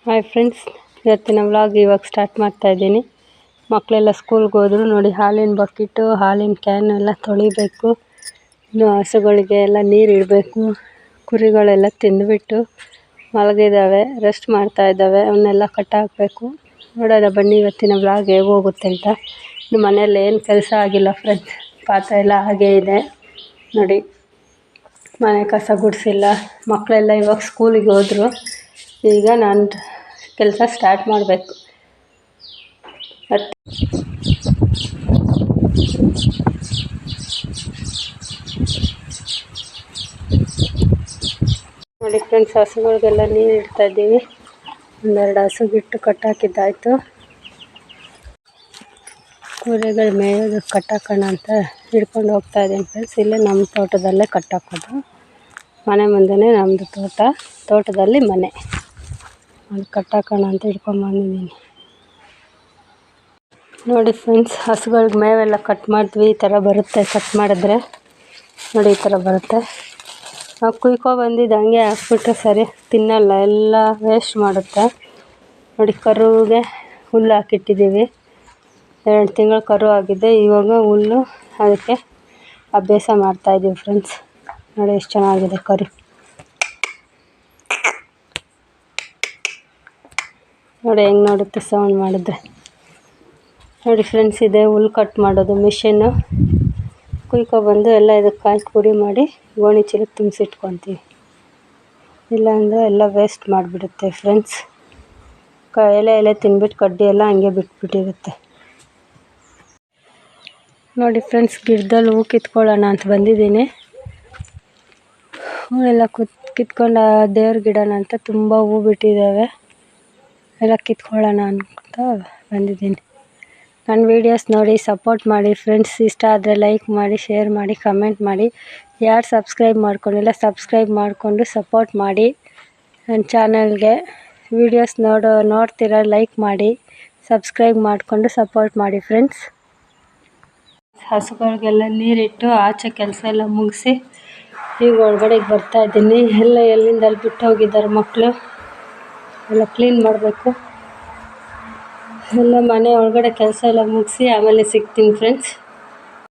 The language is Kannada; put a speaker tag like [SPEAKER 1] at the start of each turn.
[SPEAKER 1] ಹಾಯ್ ಫ್ರೆಂಡ್ಸ್, ಇವತ್ತಿನ ವ್ಲಾಗ್ ಇವಾಗ ಸ್ಟಾರ್ಟ್ ಮಾಡ್ತಾ ಇದ್ದೀನಿ. ಮಕ್ಕಳೆಲ್ಲ ಸ್ಕೂಲ್ಗೆ ಹೋದ್ರು. ನೋಡಿ, ಹಾಲಿನ ಬಕೆಟು, ಹಾಲಿನ ಕ್ಯಾನ್ ಎಲ್ಲ ತೊಳಿಬೇಕು. ಇನ್ನು ಹಸುಗಳಿಗೆ ಎಲ್ಲ ನೀರು ಇಡಬೇಕು. ಕುರಿಗಳೆಲ್ಲ ತಿಂದುಬಿಟ್ಟು ಮಲಗಿದ್ದಾವೆ, ರೆಸ್ಟ್ ಮಾಡ್ತಾ ಇದ್ದಾವೆ. ಅವನ್ನೆಲ್ಲ ಕಟ್ಟಾಕಬೇಕು. ನೋಡೋಣ ಬನ್ನಿ ಇವತ್ತಿನ ವ್ಲಾಗ್ ಹೇಗೆ ಹೋಗುತ್ತೆ ಅಂತ. ಇನ್ನು ಮನೆಯಲ್ಲಿ ಏನು ಕೆಲಸ ಆಗಿಲ್ಲ ಫ್ರೆಂಡ್ಸ್, ಪಾತ್ರೆ ಎಲ್ಲ ಹಾಗೇ ಇದೆ. ನೋಡಿ, ಮನೆ ಕಸ ಗುಡಿಸಿಲ್ಲ. ಮಕ್ಕಳೆಲ್ಲ ಇವಾಗ ಸ್ಕೂಲಿಗೆ ಹೋದರು. ಈಗ ನಾನು ಕೆಲಸ ಸ್ಟಾರ್ಟ್ ಮಾಡಬೇಕು. ನೋಡಿ ಫ್ರೆಂಡ್ಸ್, ಹಸುಗಳಿಗೆಲ್ಲ ನೀರು ಇಡ್ತಾ ಇದ್ದೀವಿ. ಒಂದೆರಡು ಹಸು ಬಿಟ್ಟು ಕಟ್ಟಾಕಿದ್ದಾಯಿತು. ಕುರಿಗಳು ಮೇಯೋದು ಕಟ್ಟಾಕೋಣ ಅಂತ ಹಿಡ್ಕೊಂಡು ಹೋಗ್ತಾ ಇದ್ದೀನಿ ಫ್ರೆಂಡ್ಸ್. ಇಲ್ಲೇ ನಮ್ಮ ತೋಟದಲ್ಲೇ ಕಟ್ಟಾಕೋದು. ಮನೆ ಮುಂದೆನೇ ನಮ್ಮದು ತೋಟದಲ್ಲಿ ಮನೆ. ಅದು ಕಟ್ಟಾಕೋಣ ಅಂತ ಹಿಡ್ಕೊಂಬಂದಿದ್ದೀನಿ. ನೋಡಿ ಫ್ರೆಂಡ್ಸ್, ಹಸುಗಳಿಗೆ ಮೇವೆಲ್ಲ ಕಟ್ ಮಾಡಿದ್ವಿ. ಈ ಥರ ಬರುತ್ತೆ ಕಟ್ ಮಾಡಿದ್ರೆ. ನೋಡಿ, ಈ ಥರ ಬರುತ್ತೆ. ನಾವು ಕುಯ್ಕೊಬಂದಿದ್ದು ಹಂಗೆ ಹಾಕ್ಬಿಟ್ರೆ ಸರಿ ತಿನ್ನಲ್ಲ, ಎಲ್ಲ ವೇಸ್ಟ್ ಮಾಡುತ್ತೆ. ನೋಡಿ, ಕರುಗೆ ಹುಲ್ಲು ಹಾಕಿಟ್ಟಿದ್ದೀವಿ. 2 ತಿಂಗಳು ಕರು ಆಗಿದೆ. ಇವಾಗ ಹುಲ್ಲು ಅದಕ್ಕೆ ಅಭ್ಯಾಸ ಮಾಡ್ತಾಯಿದ್ದೀವಿ ಫ್ರೆಂಡ್ಸ್. ನೋಡಿ ಎಷ್ಟು ಚೆನ್ನಾಗಿದೆ ಕರು. ನೋಡಿ ಹೆಂಗೆ ನೋಡುತ್ತೆ ಸೌಂಡ್ ಮಾಡಿದ್ರೆ. ನೋಡಿ ಫ್ರೆಂಡ್ಸ್, ಇದೆ ಹುಲ್ಲು ಕಟ್ ಮಾಡೋದು ಮಿಷಿನ್ನು. ಕುಯ್ಕೊಬಂದು ಎಲ್ಲ ಇದಕ್ಕೆ ಹಾಕಿ ಪುಡಿ ಮಾಡಿ ಗೋಣಿ ಚೀಲಕ್ಕೆ ತುಂಬಿಸಿಟ್ಕೊತೀವಿ. ಇಲ್ಲಾಂದರೆ ಎಲ್ಲ ವೇಸ್ಟ್ ಮಾಡಿಬಿಡುತ್ತೆ ಫ್ರೆಂಡ್ಸ್. ಎಲೆ ತಿಂದ್ಬಿಟ್ಟು ಕಡ್ಡಿ ಎಲ್ಲ ಹಂಗೆ ಬಿಟ್ಬಿಟ್ಟಿರುತ್ತೆ. ನೋಡಿ ಫ್ರೆಂಡ್ಸ್, ಗಿಡದಲ್ಲಿ ಹೂ ಕಿತ್ಕೊಳ್ಳೋಣ ಅಂತ ಬಂದಿದ್ದೀನಿ. ಹೂವೆಲ್ಲ ಕಿತ್ಕೊಂಡು ದೇವ್ರ ಗಿಡನ ಅಂತ ತುಂಬ ಹೂ ಬಿಟ್ಟಿದ್ದಾವೆ. ಎಲ್ಲ ಕಿತ್ಕೊಳ್ಳೋಣ ಅಂತ ಬಂದಿದ್ದೀನಿ. ನನ್ನ ವೀಡಿಯೋಸ್ ನೋಡಿ ಸಪೋರ್ಟ್ ಮಾಡಿ ಫ್ರೆಂಡ್ಸ್. ಇಷ್ಟ ಆದರೆ ಲೈಕ್ ಮಾಡಿ, ಶೇರ್ ಮಾಡಿ, ಕಮೆಂಟ್ ಮಾಡಿ. ಯಾರು ಸಬ್ಸ್ಕ್ರೈಬ್ ಮಾಡ್ಕೊಂಡಿಲ್ಲ ಸಬ್ಸ್ಕ್ರೈಬ್ ಮಾಡಿಕೊಂಡು ಸಪೋರ್ಟ್ ಮಾಡಿ ನನ್ನ ಚಾನಲ್ಗೆ. ವೀಡಿಯೋಸ್ ನೋಡ್ತೀರಾ, ಲೈಕ್ ಮಾಡಿ, ಸಬ್ಸ್ಕ್ರೈಬ್ ಮಾಡಿಕೊಂಡು ಸಪೋರ್ಟ್ ಮಾಡಿ ಫ್ರೆಂಡ್ಸ್. ಹಸುಗಳಿಗೆಲ್ಲ ನೀರಿಟ್ಟು ಆಚೆ ಕೆಲಸ ಎಲ್ಲ ಮುಗಿಸಿ ಈಗ ಒಳಗಡೆಗೆ ಬರ್ತಾಯಿದ್ದೀನಿ. ಎಲ್ಲಿಂದ ಅಲ್ಲಿ ಬಿಟ್ಟು ಹೋಗಿದ್ದಾರೆ ಮಕ್ಕಳು. ಎಲ್ಲ ಕ್ಲೀನ್ ಮಾಡಬೇಕು. ಎಲ್ಲ ಮನೆ ಒಳಗಡೆ ಕೆಲಸ ಎಲ್ಲ ಮುಗಿಸಿ ಆಮೇಲೆ ಸಿಗ್ತೀನಿ ಫ್ರೆಂಡ್ಸ್.